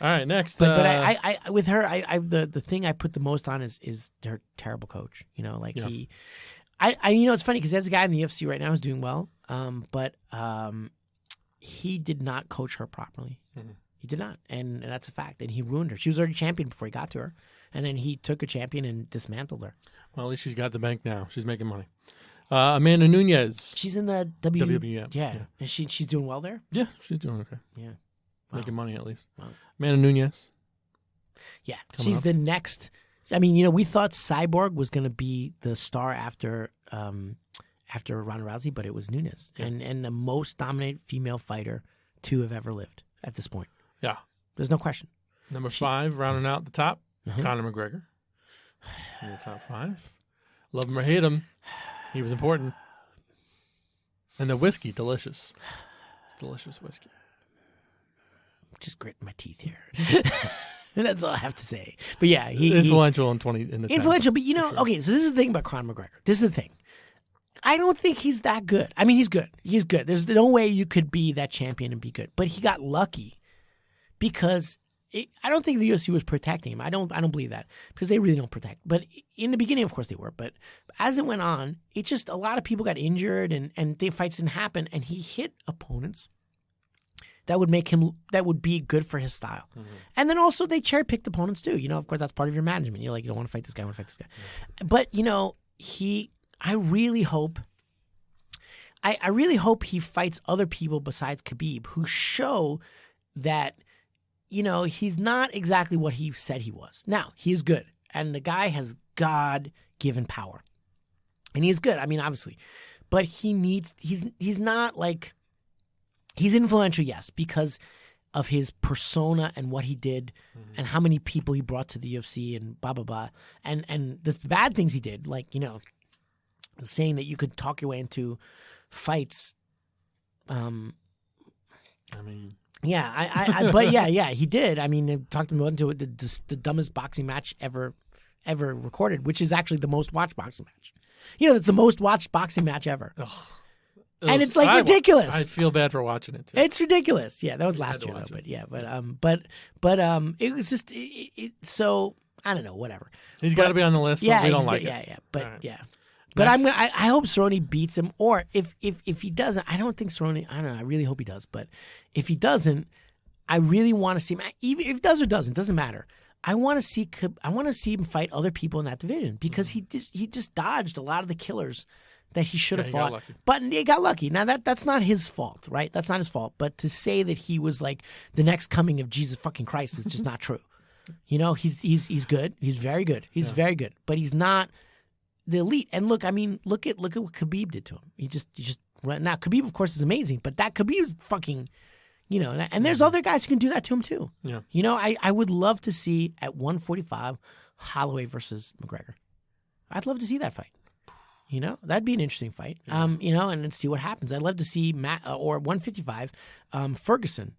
All right, next. But I with her, the thing I put the most on is her terrible coach. It's funny because there's a guy in the UFC right now who's doing well, but he did not coach her properly. Mm-hmm. He did not, and that's a fact. And he ruined her. She was already champion before he got to her, and then he took a champion and dismantled her. Well, at least she's got the bank now. She's making money. Amanda Nunes. She's in the WWF. Yeah. And she's doing well there? Yeah, she's doing okay. Yeah. Making money at least. Wow. Amanda Nunes. Yeah. She's the next. I mean, we thought Cyborg was going to be the star after Ronda Rousey, but it was Nunes. Yeah. And the most dominant female fighter to have ever lived at this point. Yeah. There's no question. Number 5, rounding out the top, Conor McGregor. In the top 5. Love him or hate him, he was important. And the whiskey, delicious. Delicious whiskey. Just gritting my teeth here. That's all I have to say. But yeah, influential in the influential. But okay. So this is the thing about Conor McGregor. This is the thing. I don't think he's that good. I mean, he's good. He's good. There's no way you could be that champion and be good. But he got lucky because I don't think the UFC was protecting him. I don't believe that because they really don't protect. But in the beginning, of course, they were. But as it went on, it just a lot of people got injured and the fights didn't happen. And he hit opponents that would be good for his style. Mm-hmm. And then also they cherry picked opponents too. Of course, that's part of your management. You're like, you don't want to fight this guy, I want to fight this guy. Mm-hmm. But I really hope he fights other people besides Khabib who show that, he's not exactly what he said he was. Now, he is good. And the guy has God-given power. And he is good. I mean, obviously. But he's not like, he's influential, yes, because of his persona and what he did and how many people he brought to the UFC and blah, blah, blah. And the bad things he did, like, saying that you could talk your way into fights. But yeah, he did. I mean, they talked him into the dumbest boxing match ever recorded, which is actually the most watched boxing match. It's the most watched boxing match ever. Oh, and it's like ridiculous. I feel bad for watching it too. It's ridiculous. Yeah, that was last year though. But yeah, but it was just so I don't know, whatever. He's got to be on the list. But we don't like it. Yeah, but right. Yeah. But I hope Cerrone beats him, or if he doesn't, I don't think Cerrone. I don't know. I really hope he does, but if he doesn't, I really want to see him. Even if he does or doesn't matter. I want to see him fight other people in that division because he just dodged a lot of the killers that he should have fought. But he got lucky. Now that's not his fault, right? That's not his fault. But to say that he was like the next coming of Jesus fucking Christ is just not true. He's good. He's very good. He's very good, but he's not the elite. And look at what Khabib did to him. He just now Khabib of course is amazing, but that Khabib is fucking, and there's other guys who can do that to him too. Yeah. I would love to see at 145 Holloway versus McGregor. I'd love to see that fight. That'd be an interesting fight. Yeah. And then see what happens. I'd love to see Matt or 155 Ferguson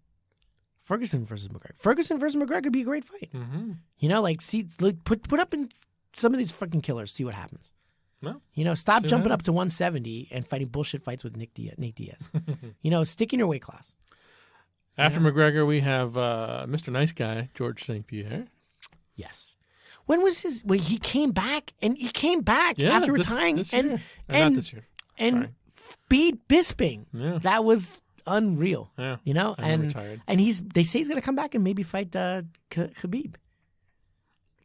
versus McGregor. Ferguson versus McGregor would be a great fight. Mm-hmm. Put up in some of these fucking killers, see what happens. Well, stop jumping up to 170 and fighting bullshit fights with Nick Diaz. Stick in your weight class. After McGregor, we have Mr. Nice Guy, George St. Pierre. Yes. When was his? When he came back, after retiring, this year. and not this year. And beat Bisping. Yeah. That was unreal. Yeah. And they say he's going to come back and maybe fight Khabib.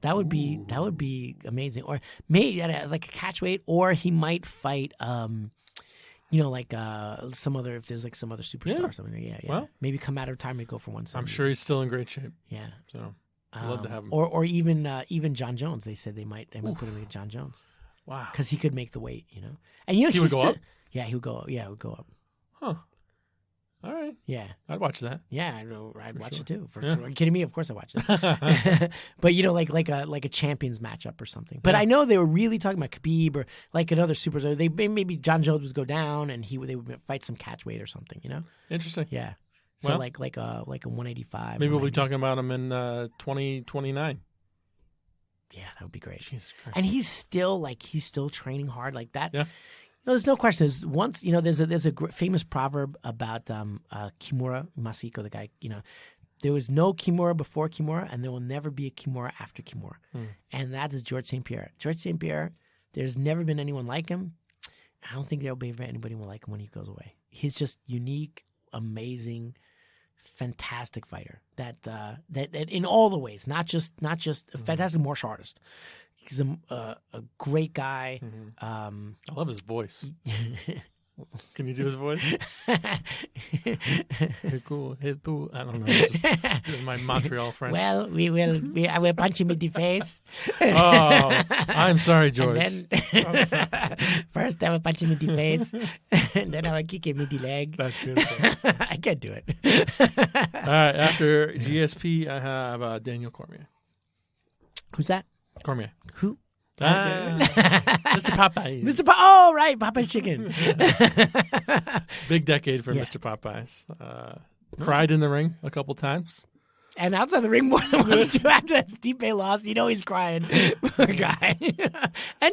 That would be amazing. Or maybe at like a catch weight, or he might fight some other, if there's like some other superstar or something. Yeah. Well, maybe come out of retirement, go for 170. I'm sure he's still in great shape. Yeah. So I'd love to have him. Or even John Jones. They said they might put him with John Jones. Wow. because he could make the weight. And he would go up? Yeah, he would go. Yeah, it would go up. Huh. All right. Yeah. I'd watch that. Yeah, I know. I'd watch it too. For Yeah. sure. Are you kidding me? Of course I watch it. But like a champions matchup or something. But Yeah. I know they were really talking about Khabib or like another super. They maybe John Jones would go down and they would fight some catch weight or something. Interesting. Yeah. So Well, like a 185. Maybe we'll be 190. talking about him in 2029. Yeah, that would be great. Jesus Christ. And he's still training hard like that. Yeah. There's no question. There's a famous proverb about Kimura Masako, the guy. There was no Kimura before Kimura, and there will never be a Kimura after Kimura. And that is George St. Pierre. George St. Pierre, there's never been anyone like him. I don't think there'll be anybody will like him when he goes away. He's just unique, amazing, fantastic fighter. That in all the ways, not just a fantastic martial artist. He's a great guy. I love his voice. Can you do his voice? Hey, cool. Hey, boo. I don't know. Just doing my Montreal French. Well, I will punch him in the face. Oh, I'm sorry, George. And then, first I will punch him in the face, and then I will kick him in the leg. That's beautiful. I can't do it. All right. After GSP, I have Daniel Cormier. Who's that? Cormier. Who? Mr. Popeyes. Mr. Oh, right, Popeye's chicken. Big decade for Yeah. Mr. Popeyes. Cried in the ring a couple times. And outside the ring more than once too. After that Stipe loss, he's crying. Poor guy. And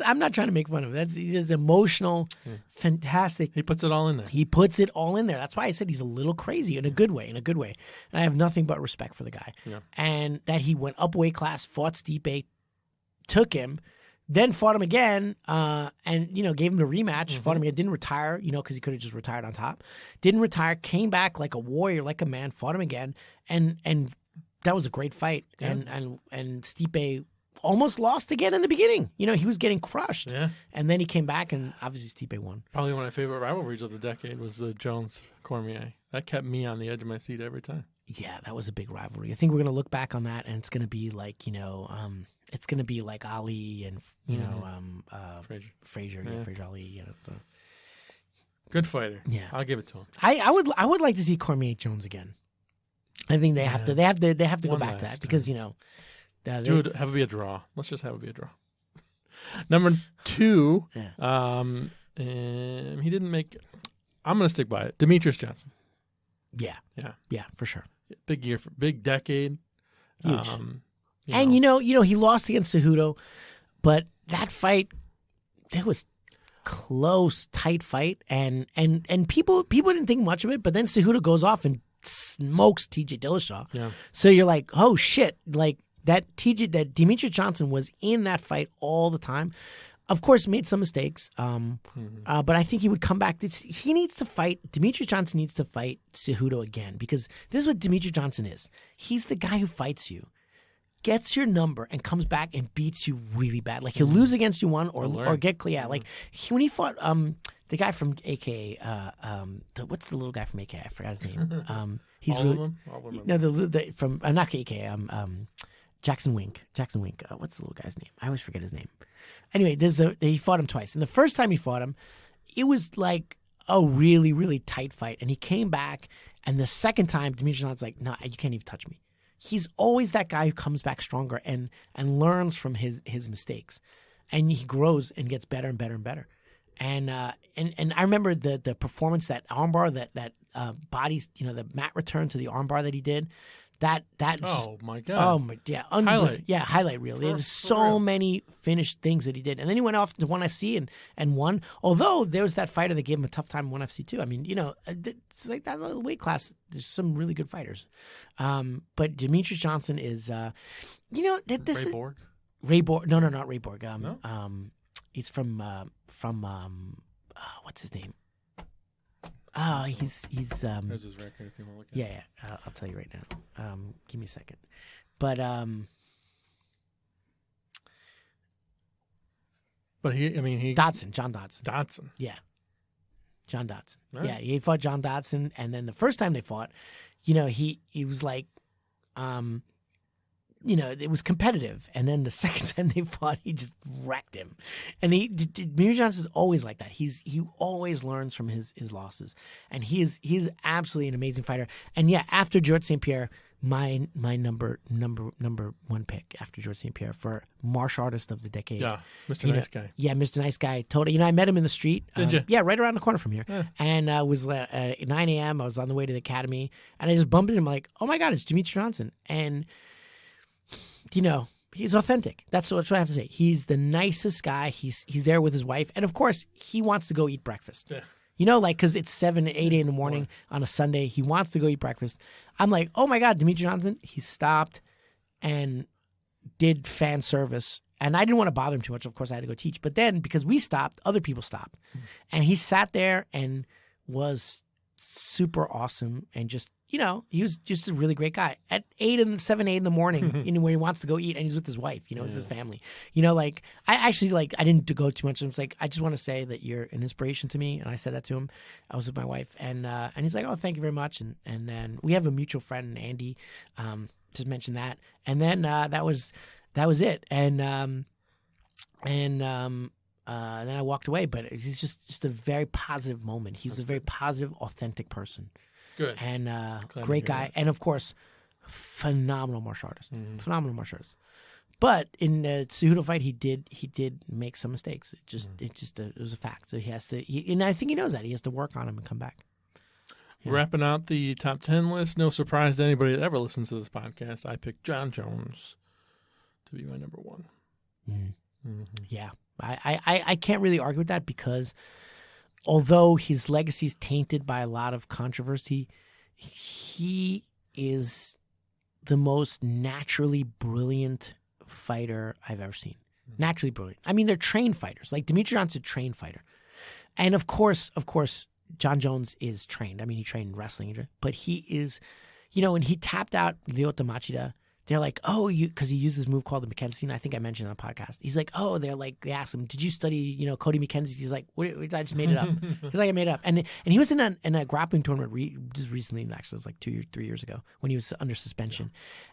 I'm not trying to make fun of him. He's emotional, fantastic. He puts it all in there. He puts it all in there. That's why I said he's a little crazy in a good way. And I have nothing but respect for the guy. Yeah. And that he went up weight class, fought Stipe, took him, then fought him again, and gave him the rematch. Fought him again, didn't retire, because he could have just retired on top. Didn't retire, came back like a warrior, like a man, fought him again, and that was a great fight. Yeah. And Stipe almost lost again in the beginning. He was getting crushed, Yeah. and then he came back, and obviously Stipe won. Probably one of my favorite rivalries of the decade was the Jones-Cormier. That kept me on the edge of my seat every time. Yeah, that was a big rivalry. I think we're gonna look back on that, and it's gonna be like it's gonna be like Ali and Frazier, Yeah. Frazier Ali. Good fighter. Yeah. I'll give it to him. I would like to see Cormier Jones again. I think they have to. They have to go One back to last that because Dude, have it be a draw. Let's just have it be a draw. Number 2, Yeah. he didn't make. I'm gonna stick by it. Demetrius Johnson. yeah, for sure. Big decade. Huge. And he lost against Cejudo, but that fight, that was close, tight fight, and people didn't think much of it. But then Cejudo goes off and smokes T.J. Dillashaw. Yeah. So you're like, oh shit, like that Demetrius Johnson was in that fight all the time. Of course, made some mistakes, but I think he would come back. He needs to fight. Demetrius Johnson needs to fight Cejudo again because this is what Demetrius Johnson is. He's the guy who fights you, gets your number, and comes back and beats you really bad. Like he'll lose against you one or get clear. Yeah, like when he fought the guy from AKA, what's the little guy from AKA? I forgot his name. He's all really of them? All of them. no the from not AKA. Jackson Wink. What's the little guy's name? I always forget his name. Anyway, he fought him twice. And the first time he fought him, it was like a really, really tight fight. And he came back, and the second time, Demetrius Johnson's like, no, you can't even touch me. He's always that guy who comes back stronger and learns from his mistakes. And he grows and gets better and better and better. And I remember the performance, that armbar, that bodies, the mat return to the armbar that he did. That Oh my god! Oh my, yeah, Highlight. Yeah, highlight reel. There's for so real. many many finished things that he did, and then he went off to ONE FC and won. Although there was that fighter that gave him a tough time in ONE FC too. I mean, it's like that little weight class. There's some really good fighters, but Demetrius Johnson is, this Ray is Borg. Ray Borg. No, not Ray Borg. No? He's from what's his name? He's There's his record if you want to look at it. yeah. I'll tell you right now. Give me a second. But he John Dodson. Dotson. Yeah. John Dodson. Right. Yeah, he fought John Dodson, and then the first time they fought, he was like it was competitive. And then the second time they fought, he just wrecked him. And Demetrius Johnson's always like that. He always learns from his losses, and he's absolutely an amazing fighter. And yeah, after George St. Pierre, my number one pick after George St. Pierre for martial artist of the decade. Yeah, Mr. Nice Guy. Yeah, Mr. Nice Guy. Totally. I met him in the street. Did you? Yeah, right around the corner from here. Yeah. And it was at 9 a.m. I was on the way to the academy, and I just bumped into him like, oh my God, it's Demetrius Johnson. And, he's authentic. That's what I have to say. He's the nicest guy. He's there with his wife. And of course, he wants to go eat breakfast. Yeah. Because it's 7, 8 in the morning on a Sunday. He wants to go eat breakfast. I'm like, oh my God, Demetrius Johnson. He stopped and did fan service. And I didn't want to bother him too much. Of course, I had to go teach. But then, because we stopped, other people stopped. And he sat there and was super awesome and just, he was just a really great guy. At 7, 8 in the morning, when he wants to go eat, and he's with his wife, it's his family. I actually, I didn't go too much. I was like, I just want to say that you're an inspiration to me. And I said that to him. I was with my wife, and he's like, oh, thank you very much. And then we have a mutual friend, Andy, just mentioned that. And then that was it. And then I walked away, but it's just a very positive moment. He's a very positive, authentic person. Good. And great guy. That. And of course, phenomenal martial artist. Phenomenal martial artist. But in the Cejudo fight, he did make some mistakes. It was a fact. So he has to, and I think he knows that. He has to work on him and come back. Yeah. Wrapping out the top 10 list, no surprise to anybody that ever listens to this podcast, I picked John Jones to be my number one. Yeah. I can't really argue with that, because although his legacy is tainted by a lot of controversy, he is the most naturally brilliant fighter I've ever seen. Naturally brilliant. I mean, they're trained fighters. Like Demetrius Johnson's a trained fighter. And of course, John Jones is trained. I mean, he trained wrestling, but he is, when he tapped out Lyoto Machida, they're like, oh, because he used this move called the Mackenzie. I think I mentioned on the podcast. He's like, oh, they asked him, did you study, Cody McKenzie? He's like, I just made it up. He's like, I made it up. And he was in a grappling tournament just recently, actually, it was like 2 or 3 years ago, when he was under suspension.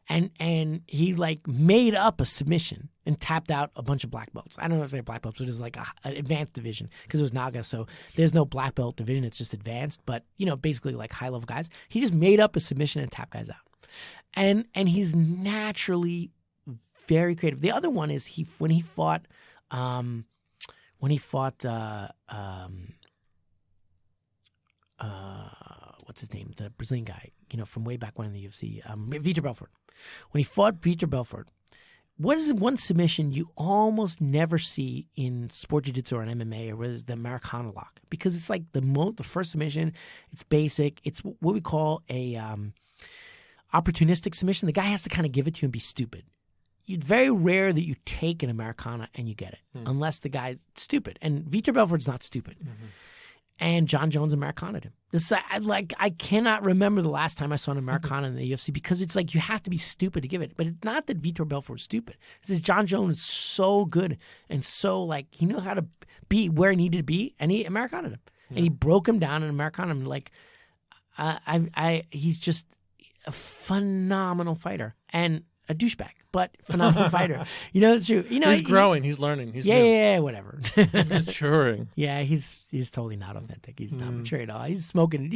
Yeah. And he made up a submission and tapped out a bunch of black belts. I don't know if they're black belts, but it's like an advanced division, because it was Naga. So there's no black belt division. It's just advanced, but, basically like high level guys. He just made up a submission and tapped guys out. And he's naturally very creative. The other one is when he fought what's his name, the Brazilian guy, from way back when in the UFC, Vitor Belfort. When he fought Vitor Belfort, what is one submission you almost never see in sport jiu-jitsu or in MMA, or is the Americana lock? Because it's like the first submission, it's basic. It's what we call a opportunistic submission. The guy has to kind of give it to you and be stupid. It's very rare that you take an Americana and you get it, unless the guy's stupid. And Vitor Belfort's not stupid. And John Jones Americana'd him. I cannot remember the last time I saw an Americana in the UFC, because it's like you have to be stupid to give it. But it's not that Vitor Belfort's stupid. It's just John Jones is so good and so he knew how to be where he needed to be, and he Americana'd him. Yeah. And he broke him down and Americana'd him. He's just a phenomenal fighter and a douchebag, but phenomenal fighter. It's true. He's growing. He's learning. He's whatever. He's maturing. Yeah, he's totally not authentic. He's not mature at all. He's smoking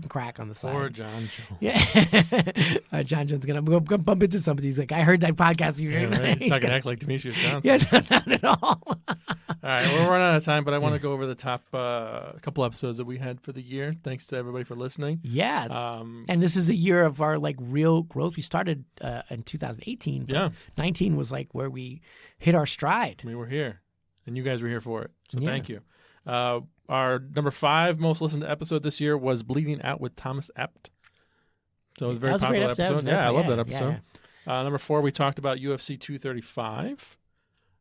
crack on the side. Poor John Jones. Yeah. John Jones gonna bump into somebody. He's like, I heard that podcast you were doing. Right. He's not gonna act like Demetrius Johnson. Yeah, not at all. All right, we're running out of time, but I want to go over the top couple episodes that we had for the year. Thanks to everybody for listening. Yeah. And this is the year of our real growth. We started in 2018. But 19 was where we hit our stride. We were here, and you guys were here for it. So thank you. Our number 5 most listened to episode this year was Bleeding Out with Thomas Ept. So it was a very popular episode. Yeah, I love that episode. Yeah. Number 4, we talked about UFC 235.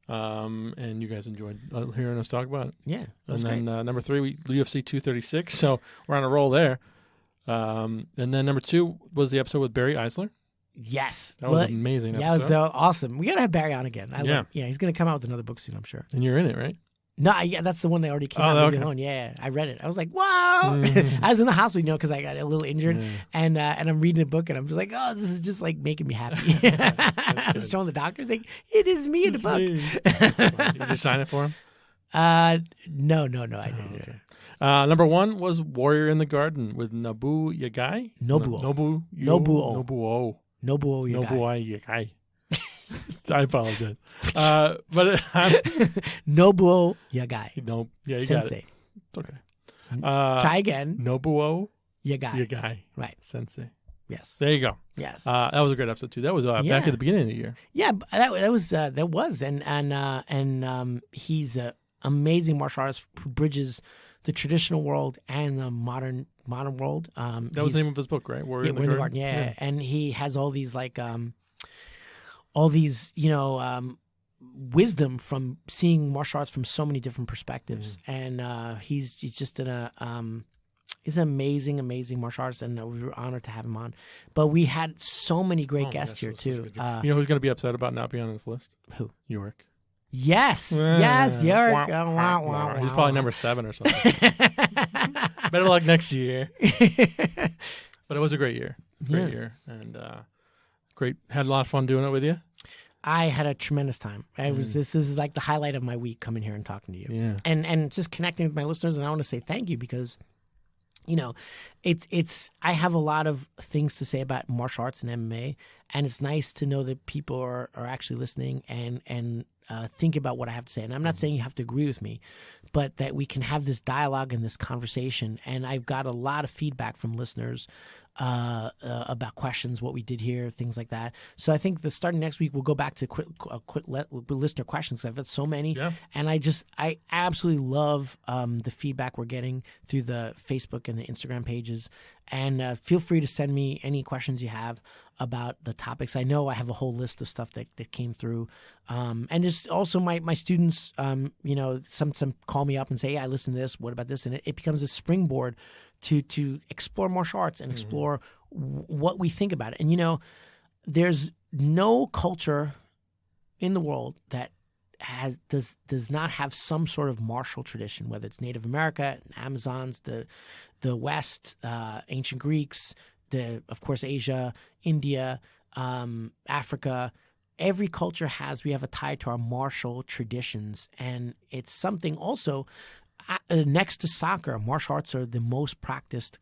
And you guys enjoyed hearing us talk about it. Yeah. And then number 3, UFC 236. So we're on a roll there. And then number 2 was the episode with Barry Eisler. Yes. That was an amazing episode. Yeah, it was awesome. We got to have Barry on again. He's going to come out with another book soon, I'm sure. And you're in it, right? No, yeah, that's the one that already came out. Leave Me Alone. Yeah, I read it. I was like, wow. I was in the hospital, because I got a little injured, and I'm reading a book, and I'm just like, oh, this is just like making me happy. I was showing the doctor, like, it is me in the book. Did you sign it for him? No, I didn't. Okay. Number 1 was Warrior in the Garden with Nobuo Yagai. Nobuo Yagai. I apologize. But Nobuo Yagai. No, yeah, you Sensei. got it. It's okay. Try again. Nobuo Yagai. Right. Sensei. Yes. There you go. Yes. That was a great episode too. That was back at the beginning of the year. Yeah, that was, and he's an amazing martial artist who bridges the traditional world and the modern world. That was the name of his book, right? Warrior in the Garden. Yeah, and he has all these wisdom from seeing martial arts from so many different perspectives, and he's just he's an amazing martial artist, and we were honored to have him on. But we had so many great guests here too. You know who's going to be upset about not being on this list? Who? York. Yes, York. He's probably number 7 or something. Better luck next year. But it was a great year. Great year. And great. Had a lot of fun doing it with you. I had a tremendous time. This is like the highlight of my week, coming here and talking to you. Yeah. And just connecting with my listeners. And I want to say thank you, because it's I have a lot of things to say about martial arts and MMA, and it's nice to know that people are actually listening and think about what I have to say. And I'm not saying you have to agree with me, but that we can have this dialogue and this conversation. And I've got a lot of feedback from listeners about questions, what we did here, things like that. So I think starting next week, we'll go back to listener questions. I've had so many, and I absolutely love the feedback we're getting through the Facebook and the Instagram pages. And feel free to send me any questions you have about the topics. I know I have a whole list of stuff that came through. And just also my students, some call me up and say, hey, I listened to this. What about this? And it becomes a springboard to explore martial arts and explore what we think about it. And, there's no culture in the world that does not have some sort of martial tradition, whether it's Native America, Amazons, the West, ancient Greeks, of course, Asia, India, Africa. Every culture we have a tie to our martial traditions, and it's something also. Next to soccer, martial arts are the most practiced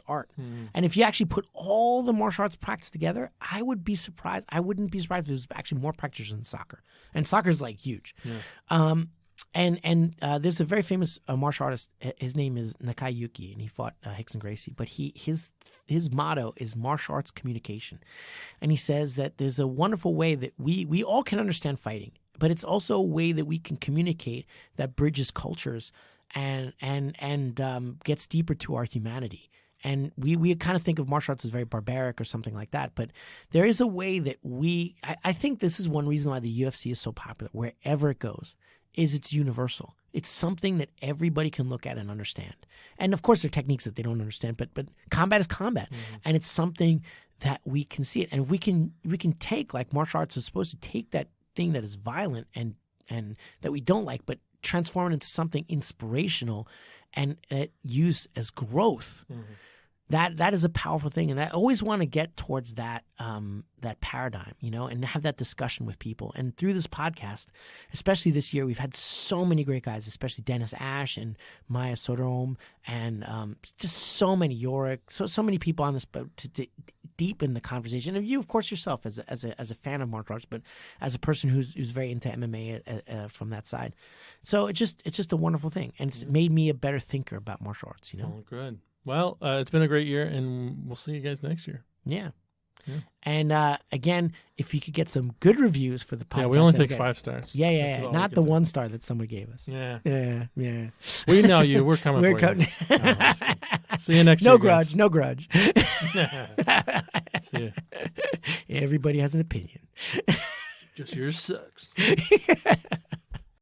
art. And if you actually put all the martial arts practice together, I wouldn't be surprised if there's actually more practitioners than soccer. And soccer is like huge. Yeah. And there's a very famous martial artist. His name is Nakai Yuki, and he fought Rickson Gracie. But his motto is martial arts communication, and he says that there's a wonderful way that we all can understand fighting, but it's also a way that we can communicate that bridges cultures and gets deeper to our humanity. And we kind of think of martial arts as very barbaric or something like that, but there is a way that I think this is one reason why the UFC is so popular wherever it goes. It's universal. It's something that everybody can look at and understand. And of course, there are techniques that they don't understand, but combat is combat, and it's something that we can see it. And if we can take, like martial arts is supposed to take that thing that is violent and that we don't like, but transform it into something inspirational and used as growth. That is a powerful thing, and I always want to get towards that paradigm, and have that discussion with people. And through this podcast, especially this year, we've had so many great guys, especially Dennis Ash and Maya Soderholm, and just so many Yorick, so many people on this boat to deepen the conversation. And you, of course, yourself as a fan of martial arts, but as a person who's very into MMA from that side. So it's just a wonderful thing, and it's made me a better thinker about martial arts. Oh, good. Well, it's been a great year, and we'll see you guys next year. Yeah. And again, if you could get some good reviews for the podcast. Yeah, we only take 5 stars. Yeah. Not the 1 star that somebody gave us. Yeah. We know you. We're coming for you. See you next year. No grudge. See you. Everybody has an opinion. Just yours sucks.